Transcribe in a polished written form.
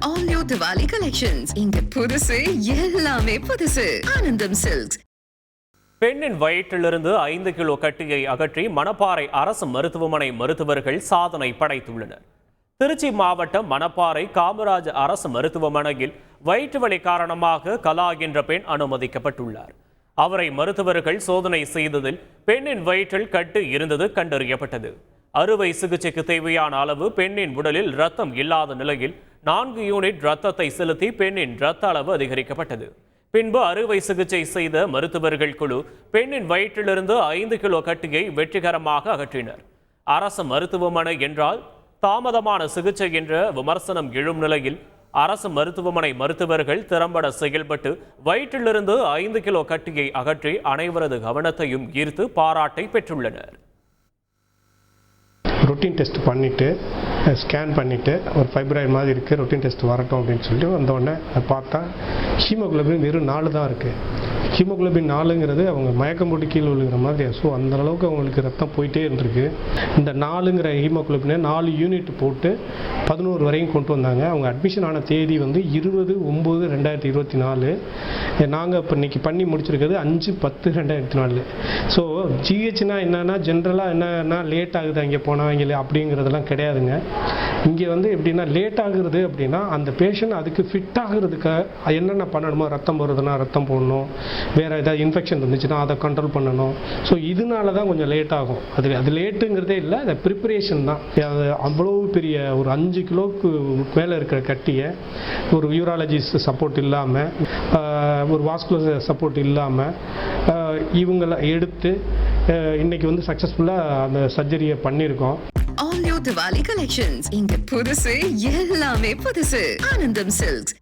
All new Diwali collections. இங்க புதுசு எல்லாமே புதுசு. ஆனந்தம் சில்க்ஸ். பெண்ணின் வயிற்றிலிருந்து 5 கிலோ கட்டியை அகற்றி மணப்பாறை அரசு மருத்துவமனை மருத்துவர்கள் சாதனை படைத்துள்ளனர். திருச்சி மாவட்டம் மணப்பாறை காமராஜ் அரசு மருத்துவமனையில் வயிற்று வலி காரணமாக கலா என்ற பெண் அனுமதிக்கப்பட்டுள்ளார். அவரை மருத்துவர்கள் சோதனை செய்ததில் பெண்ணின் வயிற்றில் கட்டு இருந்தது கண்டறியப்பட்டது. அறுவை சிகிச்சைக்கு தேவையான அளவு பெண்ணின் உடலில் இரத்தம் இல்லாத நிலையில் 4 யூனிட் இரத்தத்தை செலுத்தி பெண்ணின் இரத்த அளவு அதிகரிக்கப்பட்டது. பின்பு அறுவை சிகிச்சை செய்த மருத்துவர்கள் குழு பெண்ணின் வயிற்றிலிருந்து 5 கிலோ கட்டியை வெற்றிகரமாக அகற்றினர். அரசு மருத்துவமனை என்றால் தாமதமான சிகிச்சை என்ற விமர்சனம் எழும் நிலையில் அரசு மருத்துவமனை மருத்துவர்கள் திறம்பட செயல்பட்டு வயிற்றிலிருந்து 5 கிலோ கட்டியை அகற்றி அனைவரது கவனத்தையும் ஈர்த்து பாராட்டை பெற்றுள்ளனர். ரொட்டீன் டெஸ்ட் பண்ணிவிட்டு ஸ்கேன் பண்ணிவிட்டு ஒரு ஃபைப்ராய்டு மாதிரி இருக்குது, ரொட்டீன் டெஸ்ட் வரட்டும் அப்படின்னு சொல்லிட்டு வந்தோடனே பார்த்தா ஹீமோகுளோபின் வெறும் 4 தான் இருக்குது. ஹீமோகுளோபின் 4ங்கிறது அவங்க மயக்கம் போட்டு கீழே விழுகிற மாதிரி. ஸோ அந்தளவுக்கு அவங்களுக்கு ரத்தம் போயிட்டே இருந்திருக்கு. இந்த 4ங்கிற ஹீமோகுளோபினை 4 யூனிட் போட்டு 11 வரையும் கொண்டு வந்தாங்க. அவங்க அட்மிஷன் ஆன தேதி வந்து 20/9/2024. நாங்கள் இப்போ இன்றைக்கி பண்ணி முடிச்சிருக்கிறது 5/10/2024. ஸோ ஜிஹெச்னா என்னென்னா ஜென்ரலாக என்னன்னா லேட் ஆகுது அங்கே போனால் இங்கே அப்படிங்கிறதெல்லாம் கிடையாதுங்க. இங்கே வந்து எப்படின்னா லேட் ஆகுறது அப்படின்னா அந்த பேஷண்ட் அதுக்கு ஃபிட் ஆகுறதுக்கு என்னென்ன பண்ணணுமோ, ரத்தம் போகிறதுனா ரத்தம் போடணும், வேறு ஏதாவது இன்ஃபெக்ஷன் இருந்துச்சுன்னா அதை கண்ட்ரோல் பண்ணணும். ஸோ இதனால தான் கொஞ்சம் லேட் ஆகும். அது லேட்டுங்கிறதே இல்லை, அது ப்ரிப்பரேஷன் தான். அது அவ்வளோ பெரிய ஒரு 5 கிலோவுக்கு மேலே இருக்கிற கட்டியை ஒரு யூராலஜிஸ்ட் சப்போர்ட் இல்லாமல், ஒரு வாஸ்குலர் சப்போர்ட் இல்லாமல் இவங்களை எடுத்து இன்னைக்கு வந்து சக்ஸஸ்ஃபுல்லாக அந்த சர்ஜரியை பண்ணியிருக்கோம். All new Diwali collections. இங்க புதுசு எல்லாமே புதுசு. ஆனந்தம் சில்க்ஸ்.